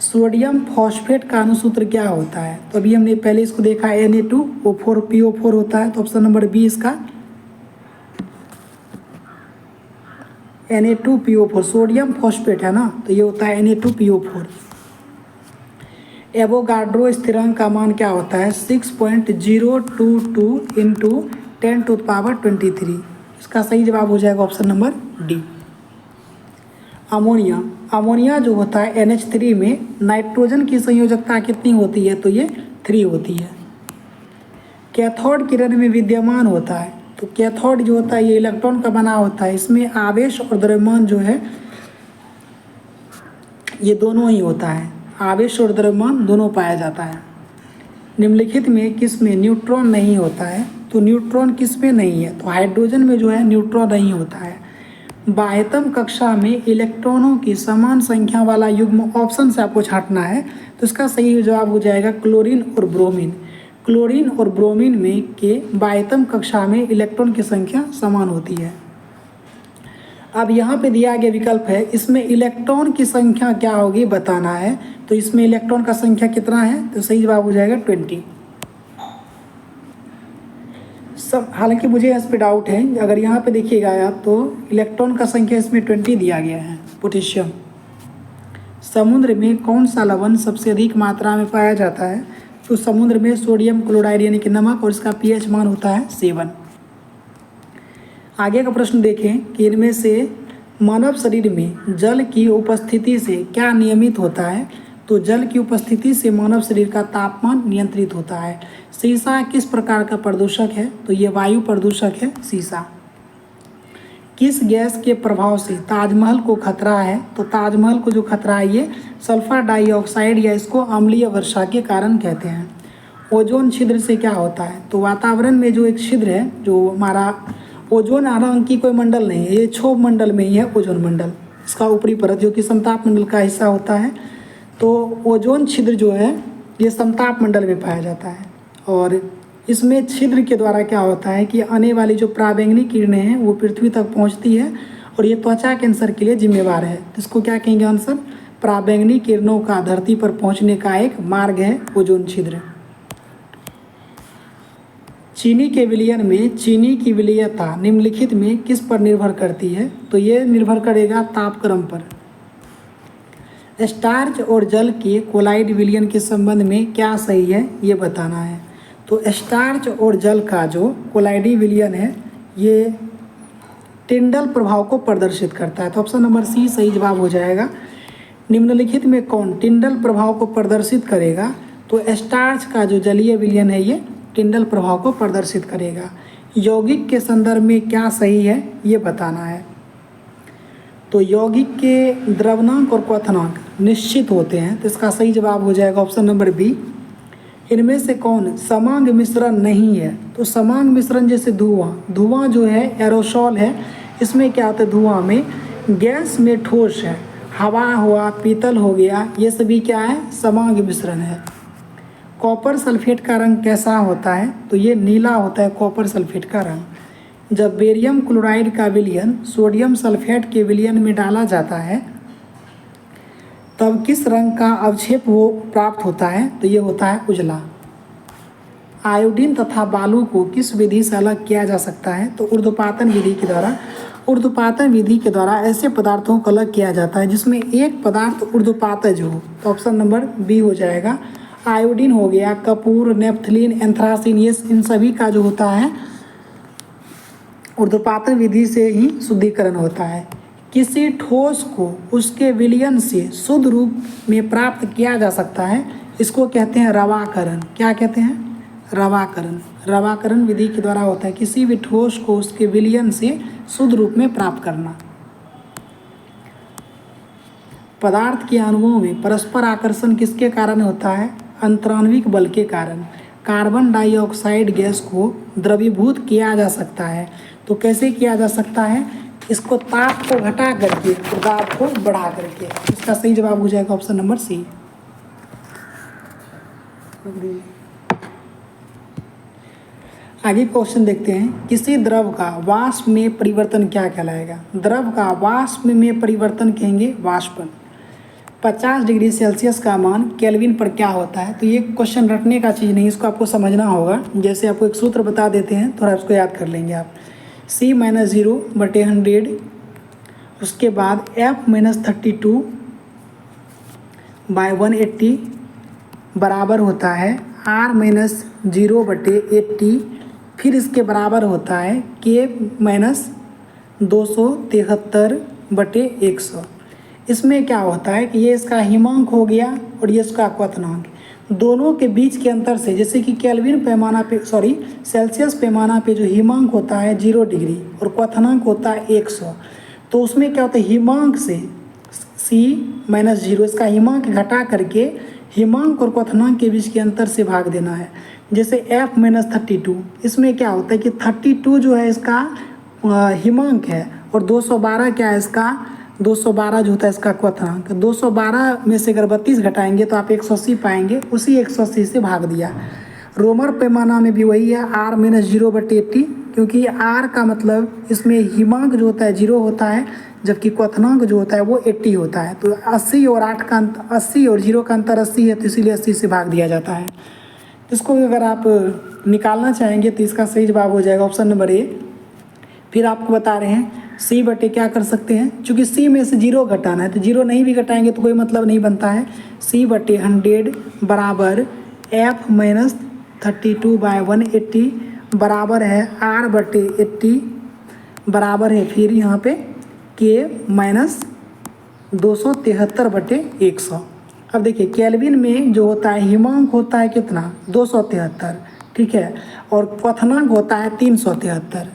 सोडियम फॉस्फेट का अणुसूत्र क्या होता है? तो अभी हमने पहले इसको देखा Na2O4PO4 होता है, तो ऑप्शन नंबर बी इसका Na2PO4 सोडियम फॉस्फेट है ना, तो ये होता है Na2PO4। एवोगाड्रो स्थिरांक का मान क्या होता है? 6.022 इंटू 10⁻23। इसका सही जवाब हो जाएगा ऑप्शन नंबर डी। अमोनिया जो होता है NH3 में नाइट्रोजन की संयोजकता कितनी होती है? तो ये 3 होती है। कैथोड किरण में विद्यमान होता है, तो कैथोड जो होता है ये इलेक्ट्रॉन का बना होता है, इसमें आवेश और द्रव्यमान जो है ये दोनों ही होता है, आवेश और द्रव्यमान दोनों पाया जाता है। निम्नलिखित में किस में न्यूट्रॉन नहीं होता है? तो न्यूट्रॉन किस में नहीं है? तो हाइड्रोजन में जो है न्यूट्रॉन नहीं होता है। बाह्यतम कक्षा में इलेक्ट्रॉनों की समान संख्या वाला युग्म ऑप्शन से आपको छांटना है, तो इसका सही जवाब हो जाएगा क्लोरीन और ब्रोमीन। क्लोरीन और ब्रोमीन में के बाह्यतम कक्षा में इलेक्ट्रॉन की संख्या समान होती है। अब यहाँ पे दिया गया विकल्प है, इसमें इलेक्ट्रॉन की संख्या क्या होगी बताना है, तो इसमें इलेक्ट्रॉन का संख्या कितना है? तो सही जवाब हो जाएगा 20। सब हालांकि मुझे इस पे डाउट है, अगर यहाँ पे देखिएगा आप तो इलेक्ट्रॉन का संख्या इसमें 20 दिया गया है। पोटेशियम। समुद्र में कौन सा लवण सबसे अधिक मात्रा में पाया जाता है? तो समुद्र में सोडियम क्लोराइड यानी कि नमक, और इसका pH मान होता है 7। आगे का प्रश्न देखें कि इनमें से मानव शरीर में जल की उपस्थिति से क्या नियमित होता है? तो जल की उपस्थिति से मानव शरीर का तापमान नियंत्रित होता है। सीसा किस प्रकार का प्रदूषक है? तो ये वायु प्रदूषक है सीसा। किस गैस के प्रभाव से ताजमहल को खतरा है? तो ताजमहल को जो खतरा है ये सल्फर डाइऑक्साइड या इसको अम्लीय वर्षा के कारण कहते हैं। ओजोन छिद्र से क्या होता है? तो वातावरण में जो एक छिद्र है, जो हमारा ओजोन हालांकि कोई मंडल नहीं है, ये क्षोभ मंडल में ही है ओजोन मंडल, इसका ऊपरी परत जो कि समताप मंडल का हिस्सा होता है। तो ओजोन छिद्र जो है ये समताप मंडल में पाया जाता है, और इसमें छिद्र के द्वारा क्या होता है कि आने वाली जो पराबैंगनी किरणें हैं वो पृथ्वी तक पहुंचती है, और ये त्वचा कैंसर के लिए जिम्मेवार है। इसको क्या कहेंगे आंसर? पराबैंगनी किरणों का धरती पर पहुंचने का एक मार्ग है ओजोन छिद्र। चीनी के विलयन में चीनी की विलयता निम्नलिखित में किस पर निर्भर करती है? तो ये निर्भर करेगा तापक्रम पर। स्टार्च और जल के कोलाइड विलयन के संबंध में क्या सही है ये बताना है। तो स्टार्च और जल का जो कोलाइडी विलयन है ये टिंडल प्रभाव को प्रदर्शित करता है, तो ऑप्शन नंबर सी सही जवाब हो जाएगा। निम्नलिखित में कौन टिंडल प्रभाव को प्रदर्शित करेगा? तो स्टार्च का जो जलीय विलयन है ये टिंडल प्रभाव को प्रदर्शित करेगा। यौगिक के संदर्भ में क्या सही है ये बताना है। तो यौगिक के द्रवणांक और क्वथनांक निश्चित होते हैं, तो इसका सही जवाब हो जाएगा ऑप्शन नंबर बी। इनमें से कौन समांग मिश्रण नहीं है? तो समांग मिश्रण जैसे धुआं जो है एरोसोल है, इसमें क्या होता है धुआं में गैस में ठोस है, हवा हुआ, पीतल हो गया, ये सभी क्या है समांग मिश्रण है। कॉपर सल्फेट का रंग कैसा होता है? तो ये नीला होता है कॉपर सल्फेट का रंग। जब बेरियम क्लोराइड का विलयन सोडियम सल्फेट के विलयन में डाला जाता है तब किस रंग का अवक्षेप वो प्राप्त होता है? तो ये होता है उजला। आयोडीन तथा बालू को किस विधि से अलग किया जा सकता है? तो ऊर्ध्वपातन विधि के द्वारा। ऊर्ध्वपातन विधि के द्वारा ऐसे पदार्थों को अलग किया जाता है जिसमें एक पदार्थ ऊर्ध्वपातज हो, तो ऑप्शन नंबर बी हो जाएगा। आयोडीन हो गया, कपूर, नेफ्थलीन, एंथ्रासिन, ये इन सभी का जो होता है ऊर्ध्वपातन विधि से ही शुद्धिकरण होता है। किसी ठोस को उसके विलयन से शुद्ध रूप में प्राप्त किया जा सकता है, इसको कहते हैं रवाकरण। क्या कहते हैं? रवाकरण। रवाकरण विधि के द्वारा होता है किसी भी ठोस को उसके विलयन से शुद्ध रूप में प्राप्त करना। पदार्थ के अणुओं में परस्पर आकर्षण किसके कारण होता है? अंतराण्विक बल के कारण। कार्बन डाइऑक्साइड गैस को द्रवीभूत किया जा सकता है, तो कैसे किया जा सकता है? इसको ताप को घटा करके और दाब को बढ़ा करके। इसका सही जवाब हो जाएगा ऑप्शन नंबर सी। आगे क्वेश्चन देखते हैं, किसी द्रव का वाष्प में परिवर्तन क्या कहलाएगा? द्रव का वाष्प में परिवर्तन कहेंगे वाष्पन। 50 डिग्री सेल्सियस का मान केल्विन पर क्या होता है। तो ये क्वेश्चन रटने का चीज़ नहीं, इसको आपको समझना होगा। जैसे आपको एक सूत्र बता देते हैं, थोड़ा उसको याद कर लेंगे आप। C - 0/100, उसके बाद F - 32/180 बराबर होता है R - 0/80, फिर इसके बराबर होता है K - 273/100। इसमें क्या होता है कि ये इसका हिमांक हो गया और ये इसका क्वथनांक। दोनों के बीच के अंतर से, जैसे कि केल्विन पैमाना पे सेल्सियस पैमाना पे जो हिमांक होता है 0 डिग्री और क्वथनांक होता है 100, तो उसमें क्या होता है हिमांक से C - 0 इसका हिमांक घटा करके हिमांक और क्वथनांक के बीच के अंतर से भाग देना है। जैसे F - 32, इसमें क्या होता है कि 32 जो है इसका हिमांक है और 212 क्या है इसका 212 जो होता है इसका क्वथनांक। 212 में से अगर 32 घटाएंगे तो आप 180 पाएंगे, उसी 180 से भाग दिया। रोमर पैमाना में भी वही है R - 0/80, क्योंकि R का मतलब इसमें हिमांक जो होता है 0 होता है, जबकि क्वथनांक जो होता है वो 80 होता है। तो 80 और 8 का 80 और 0 का अंतर 80 है, तो इसीलिए 80 से भाग दिया जाता है। इसको अगर आप निकालना चाहेंगे तो इसका सही जवाब हो जाएगा ऑप्शन नंबर A। फिर आपको बता रहे हैं C बटे क्या कर सकते हैं, चूँकि C में से 0 घटाना है, तो 0 नहीं भी घटाएंगे तो कोई मतलब नहीं बनता है। C/100 बराबर F - 32/180 बराबर है R/80 बराबर है फिर यहाँ पे K - 273/100। अब देखिए केल्विन में जो होता है हिमांक होता है कितना 273, ठीक है, और क्वथनांक होता है 373।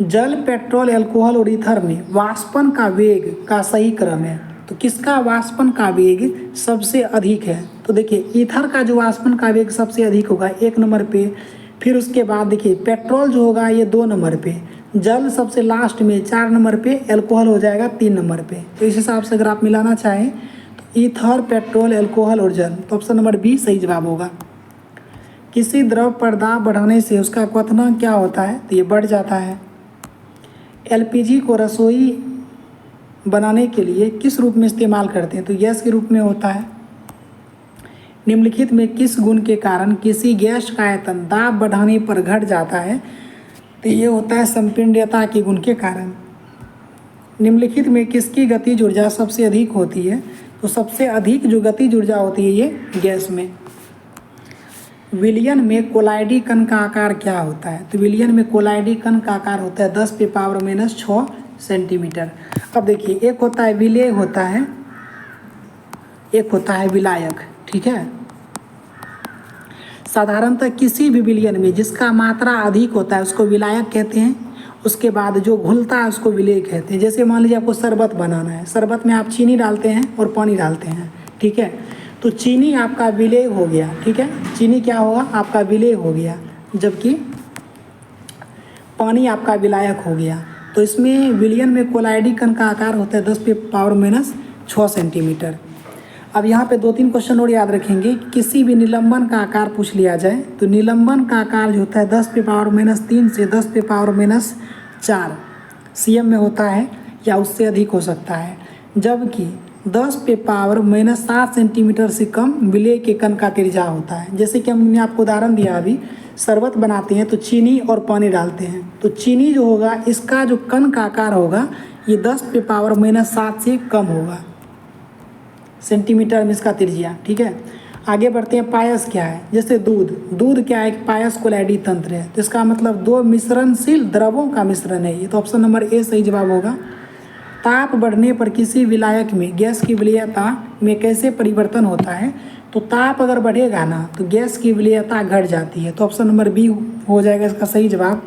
जल, पेट्रोल, अल्कोहल और ईथर में वाष्पन का वेग का सही क्रम है, तो किसका वाष्पन का वेग सबसे अधिक है। तो देखिए ईथर का जो वाष्पन का वेग सबसे अधिक होगा 1 नंबर पे, फिर उसके बाद देखिए पेट्रोल जो होगा ये 2 नंबर पे, जल सबसे लास्ट में 4 नंबर पे, अल्कोहल हो जाएगा 3 नंबर पे। तो इस हिसाब से अगर आप मिलाना चाहें तो ईथर, पेट्रोल, अल्कोहल और जल, तो ऑप्शन नंबर B सही जवाब होगा। किसी द्रव पर दाब बढ़ाने से उसका क्वथनांक क्या होता है, तो ये बढ़ जाता है। LPG को रसोई बनाने के लिए किस रूप में इस्तेमाल करते हैं, तो गैस के रूप में होता है। निम्नलिखित में किस गुण के कारण किसी गैस का आयतन दाब बढ़ाने पर घट जाता है, तो ये होता है संपीड्यता के गुण के कारण। निम्नलिखित में किसकी गतिज ऊर्जा सबसे अधिक होती है, तो सबसे अधिक जो गतिज ऊर्जा होती है ये गैस में। विलयन में कोलाइडी कण का आकार क्या होता है, तो विलयन में कोलाइडी कण का आकार होता है 10⁻⁻6 सेंटीमीटर। अब देखिए एक होता है विलेय होता है, एक होता है विलायक, ठीक है। साधारणतः किसी भी विलयन में जिसका मात्रा अधिक होता है उसको विलायक कहते हैं, उसके बाद जो घुलता है उसको विलेय कहते हैं। जैसे मान लीजिए आपको शरबत बनाना है, शरबत में आप चीनी डालते हैं और पानी डालते हैं, ठीक है, तो चीनी आपका विलेय हो गया, ठीक है, चीनी क्या होगा आपका विलेय हो गया, जबकि पानी आपका विलायक हो गया। तो इसमें विलयन में कोलाइडी कण का आकार होता है 10⁻⁻6 सेंटीमीटर। अब यहाँ पे 2-3 क्वेश्चन और याद रखेंगे। किसी भी निलंबन का आकार पूछ लिया जाए तो निलंबन का आकार जो होता है 10⁻³ से 10⁻⁴ cm में होता है या उससे अधिक हो सकता है, जबकि 10⁻⁻7 सेंटीमीटर से कम विलेय के कण का त्रिज्या होता है। जैसे कि हमने आपको उदाहरण दिया, अभी शरबत बनाते हैं तो चीनी और पानी डालते हैं, तो चीनी जो होगा इसका जो कण का आकार होगा ये 10⁻⁻7 से कम होगा सेंटीमीटर में इसका त्रिज्या, ठीक है। आगे बढ़ते हैं। पायस क्या है, जैसे दूध क्या है, पायस कोलाइडी तंत्र है, तो इसका मतलब 2 मिश्रणशील द्रवों का मिश्रण है ये, तो ऑप्शन नंबर A सही जवाब होगा। ताप बढ़ने पर किसी विलायक में गैस की विलेयता में कैसे परिवर्तन होता है, तो ताप अगर बढ़ेगा ना तो गैस की विलेयता घट जाती है, तो ऑप्शन नंबर B हो जाएगा इसका सही जवाब।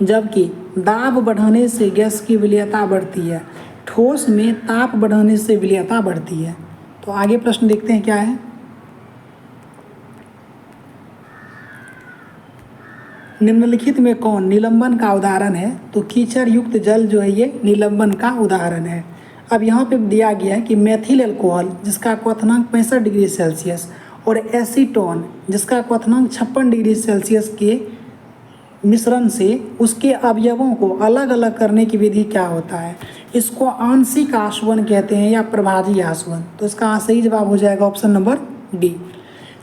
जबकि दाब बढ़ाने से गैस की विलेयता बढ़ती है, ठोस में ताप बढ़ाने से विलेयता बढ़ती है। तो आगे प्रश्न देखते हैं क्या है। निम्नलिखित में कौन निलंबन का उदाहरण है, तो कीचड़ युक्त जल जो है ये निलंबन का उदाहरण है। अब यहाँ पे दिया गया है कि मेथिल अल्कोहल जिसका क्वथनांक 65 डिग्री सेल्सियस और एसीटोन जिसका क्वथनांक 56 डिग्री सेल्सियस के मिश्रण से उसके अवयवों को अलग अलग करने की विधि क्या होता है। इसको आंशिक आसवन कहते हैं या प्रभाजी आसवन। तो इसका सही जवाब हो जाएगा ऑप्शन नंबर डी।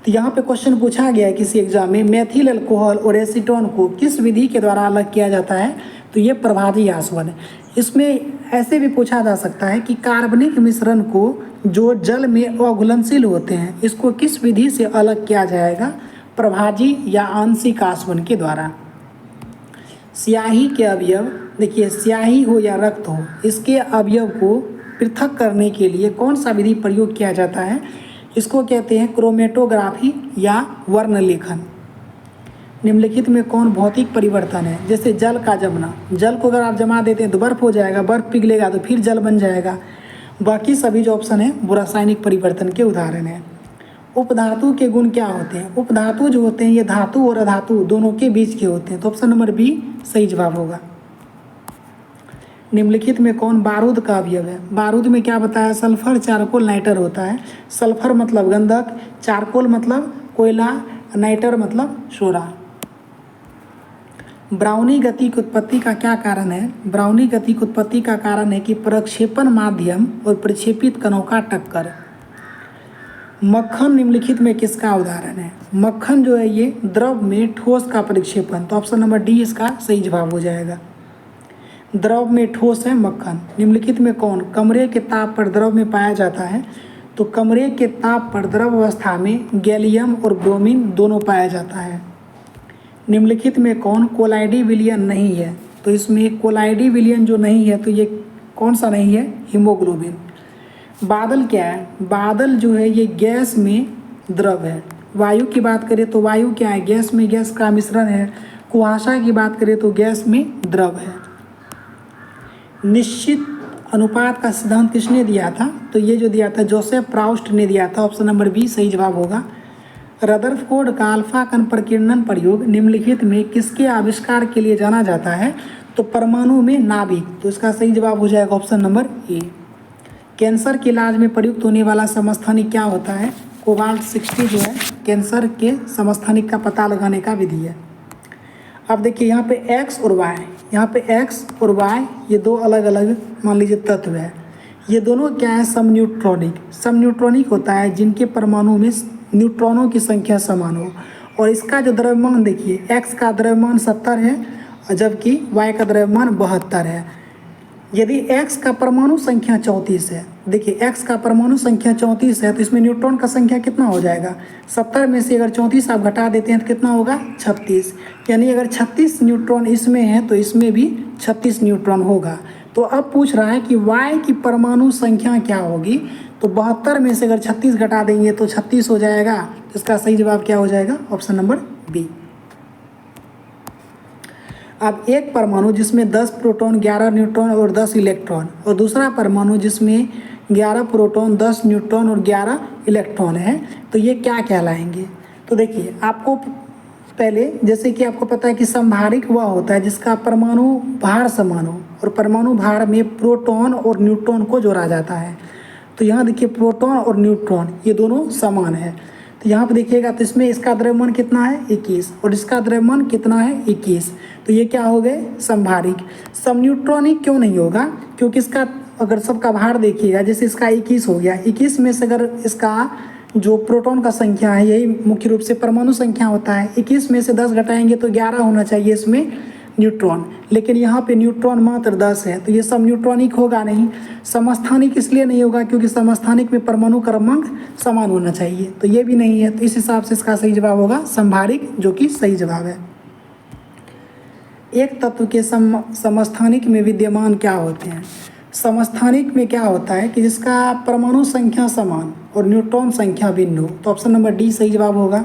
तो यहाँ पे क्वेश्चन पूछा गया है किसी एग्जाम में, मेथिल अल्कोहल और एसीटोन को किस विधि के द्वारा अलग किया जाता है, तो ये प्रभाजी आसवन है। इसमें ऐसे भी पूछा जा सकता है कि कार्बनिक मिश्रण को जो जल में अघुलनशील होते हैं इसको किस विधि से अलग किया जाएगा, प्रभाजी या आंशिक आसवन के द्वारा। स्याही के अवयव, देखिए स्याही हो या रक्त हो, इसके अवयव को पृथक करने के लिए कौन सा विधि प्रयोग किया जाता है, इसको कहते हैं क्रोमेटोग्राफी या वर्णलेखन। निम्नलिखित में कौन भौतिक परिवर्तन है, जैसे जल का जमना, जल को अगर आप जमा देते हैं तो बर्फ हो जाएगा, बर्फ पिघलेगा तो फिर जल बन जाएगा। बाकी सभी जो ऑप्शन है वो रासायनिक परिवर्तन के उदाहरण हैं। उपधातु के गुण क्या होते हैं, उपधातु जो होते हैं ये धातु और अधातु दोनों के बीच के होते हैं। तो ऑप्शन नंबर बी सही जवाब होगा। निम्नलिखित में कौन बारूद का अवयव है, बारूद में क्या बताया, सल्फर चारकोल नाइटर होता है। सल्फर मतलब गंधक, चारकोल मतलब कोयला, नाइटर मतलब सोडा। ब्राउनी गति की उत्पत्ति का क्या कारण है, ब्राउनी गति की उत्पत्ति का कारण है कि प्रक्षेपण माध्यम और प्रक्षेपित कणों का टक्कर। मक्खन निम्नलिखित में किसका उदाहरण है, मक्खन जो है ये द्रव में ठोस का प्रक्षेपण। तो ऑप्शन नंबर डी इसका सही जवाब हो जाएगा। द्रव में ठोस है मक्खन। निम्नलिखित में कौन कमरे के ताप पर द्रव में पाया जाता है, तो कमरे के ताप पर द्रव अवस्था में गैलियम और ब्रोमीन दोनों पाया जाता है। निम्नलिखित में कौन कोलाइडी विलयन नहीं है, तो इसमें कोलाइडी विलयन जो नहीं है तो ये कौन सा नहीं है, हीमोग्लोबिन। बादल क्या है, बादल जो है ये गैस में द्रव है। वायु की बात करें तो वायु क्या है, गैस में गैस का मिश्रण है। कुहासा की बात करें तो गैस में द्रव है। निश्चित अनुपात का सिद्धांत किसने दिया था, तो ये जो दिया था जोसेफ प्राउस्ट ने दिया था। ऑप्शन नंबर बी सही जवाब होगा। रदरफोर्ड का अल्फा कण प्रकीर्णन प्रयोग निम्नलिखित में किसके आविष्कार के लिए जाना जाता है, तो परमाणु में नाभिक। तो इसका सही जवाब हो जाएगा ऑप्शन नंबर ए। कैंसर के इलाज में प्रयुक्त होने वाला समस्थानिक क्या होता है, कोबाल्ट 60 जो है कैंसर के समस्थानिक का पता लगाने का विधि है। अब देखिए यहाँ पे एक्स और वाई, यहाँ पे एक्स और वाई ये दो अलग अलग मान लीजिए तत्व है। ये दोनों क्या है, समन्यूट्रॉनिक। समन्यूट्रॉनिक होता है जिनके परमाणु में न्यूट्रॉनों की संख्या समान हो। और इसका जो द्रव्यमान देखिए, एक्स का द्रव्यमान 70 है और जबकि वाई का द्रव्यमान 72 है। यदि x का परमाणु संख्या 34 है, देखिए x का परमाणु संख्या 34 है तो इसमें न्यूट्रॉन का संख्या कितना हो जाएगा, 70 में से अगर 34 आप घटा देते हैं तो कितना होगा, 36। यानी अगर 36 न्यूट्रॉन इसमें है तो इसमें भी 36 न्यूट्रॉन होगा। तो अब पूछ रहा है कि y की परमाणु संख्या क्या होगी, तो 72 में से अगर 36 घटा देंगे तो 36 हो जाएगा। तो इसका सही जवाब क्या हो जाएगा, ऑप्शन नंबर बी। अब एक परमाणु जिसमें 10 प्रोटॉन 11 न्यूट्रॉन और 10 इलेक्ट्रॉन, और दूसरा परमाणु जिसमें 11 प्रोटॉन 10 न्यूट्रॉन और 11 इलेक्ट्रॉन है, तो ये क्या कहलाएंगे। तो देखिए आपको पहले जैसे कि आपको पता है कि समभारिक वह होता है जिसका परमाणु भार समान हो, और परमाणु भार में प्रोटॉन और न्यूट्रॉन को जोड़ा जाता है। तो यहाँ देखिए प्रोटॉन और न्यूट्रॉन ये दोनों समान है। तो यहाँ पर देखिएगा तो इसमें इसका द्रव्यमान कितना है 21 और इसका द्रव्यमान कितना है 21। तो ये क्या हो गए, समभारिक। समन्यूट्रॉनिक क्यों नहीं होगा, क्योंकि इसका अगर सबका भार देखिएगा, जैसे इसका 21 हो गया, 21 में से अगर इसका जो प्रोटॉन का संख्या है यही मुख्य रूप से परमाणु संख्या होता है, 21 में से 10 घटाएंगे तो 11 होना चाहिए इसमें न्यूट्रॉन, लेकिन यहाँ पे न्यूट्रॉन मात्र 10 है। तो ये समन्यूट्रॉनिक होगा नहीं। समस्थानिक इसलिए नहीं होगा क्योंकि समस्थानिक में परमाणु क्रमांक समान होना चाहिए, तो ये भी नहीं है। तो इस हिसाब से इसका सही जवाब होगा समभारिक, जो कि सही जवाब है। एक तत्व के समस्थानिक में विद्यमान क्या होते हैं, समस्थानिक में क्या होता है कि जिसका परमाणु संख्या समान और न्यूट्रॉन संख्या भिन्न हो। तो ऑप्शन नंबर डी सही जवाब होगा।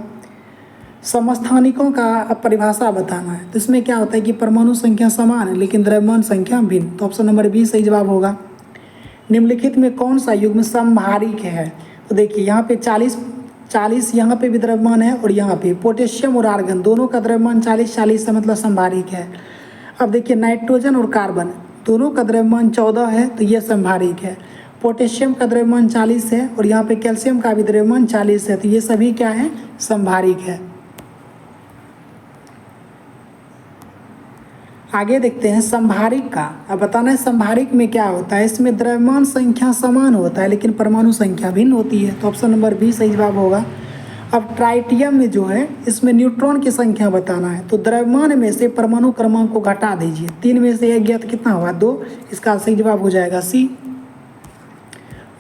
समस्थानिकों का अब परिभाषा बताना है, तो इसमें क्या होता है कि परमाणु संख्या समान है लेकिन द्रव्यमान संख्या भिन्न। तो ऑप्शन नंबर बी सही जवाब होगा। निम्नलिखित में कौन सा युग्म समभारिक है, तो देखिए यहाँ पे 40 यहाँ पे भी द्रव्यमान है और यहाँ पे पोटेशियम और आर्गन दोनों का द्रव्यमान 40 से मतलब समभारिक है। अब देखिए नाइट्रोजन और कार्बन दोनों का द्रव्यमान 14 है, तो ये समभारिक है। पोटेशियम का द्रव्यमान 40 है और यहाँ पे कैल्शियम का भी द्रव्यमान 40 है, तो ये सभी क्या है, समभारिक है। आगे देखते हैं संभारिक का। अब बताना है संभारिक में क्या होता है। इसमें द्रव्यमान संख्या समान होता है लेकिन परमाणु संख्या भिन्न होती है, तो ऑप्शन नंबर बी सही जवाब होगा। अब ट्राइटियम में जो है इसमें न्यूट्रॉन की संख्या बताना है, तो द्रव्यमान में से परमाणु क्रमांक को घटा दीजिए, 3 में से 1 गया तो कितना हुआ 2, इसका सही जवाब हो जाएगा सी।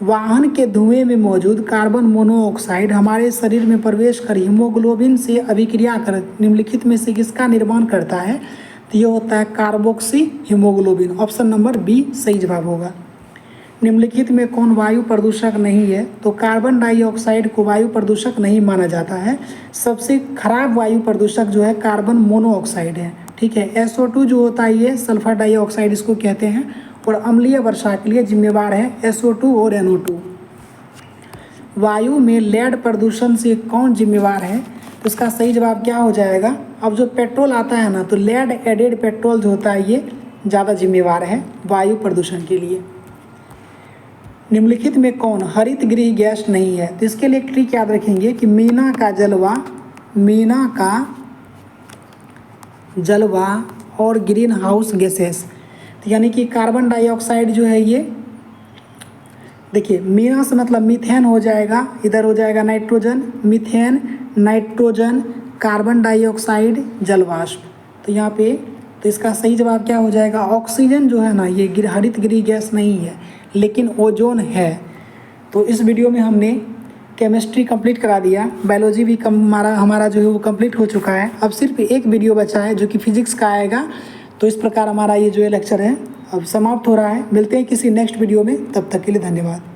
वाहन के धुएं में मौजूद कार्बन मोनोऑक्साइड हमारे शरीर में प्रवेश कर हीमोग्लोबिन से अभिक्रिया कर निम्नलिखित में से किसका निर्माण करता है, तो ये होता है carboxyhaemoglobin. Option number B सही जवाब होगा। निम्नलिखित में कौन वायु प्रदूषक नहीं है, तो कार्बन डाइऑक्साइड को वायु प्रदूषक नहीं माना जाता है। सबसे खराब वायु प्रदूषक जो है कार्बन मोनोऑक्साइड है, ठीक है। SO2 जो होता है ये सल्फर डाइऑक्साइड इसको कहते हैं, और अम्लीय वर्षा के लिए जिम्मेवार है SO2 और NO2। वायु में लेड प्रदूषण से कौन जिम्मेवार है, तो इसका सही जवाब क्या हो जाएगा। अब जो पेट्रोल आता है ना, तो लेड एडेड पेट्रोल जो होता है ये ज़्यादा जिम्मेवार है वायु प्रदूषण के लिए। निम्नलिखित में कौन हरित गृह गैस नहीं है, तो इसके लिए एक ट्रिक याद रखेंगे कि मीना का जलवा और ग्रीन हाउस गैसेस, तो यानी कि कार्बन डाइऑक्साइड जो है ये, देखिए मीना से मतलब मीथेन हो जाएगा, इधर हो जाएगा nitrogen, methane, nitrogen, carbon dioxide, जलवाष्प, तो यहाँ पे तो इसका सही जवाब क्या हो जाएगा। ऑक्सीजन जो है ना ये हरित गृह गैस नहीं है लेकिन ओजोन है। तो इस वीडियो में हमने केमिस्ट्री कंप्लीट करा दिया, बायोलॉजी भी हमारा जो है वो कंप्लीट हो चुका है। अब सिर्फ एक वीडियो बचा है जो कि फिजिक्स का आएगा। तो इस प्रकार हमारा ये जो है लेक्चर है अब समाप्त हो रहा है। मिलते हैं किसी नेक्स्ट वीडियो में, तब तक के लिए धन्यवाद।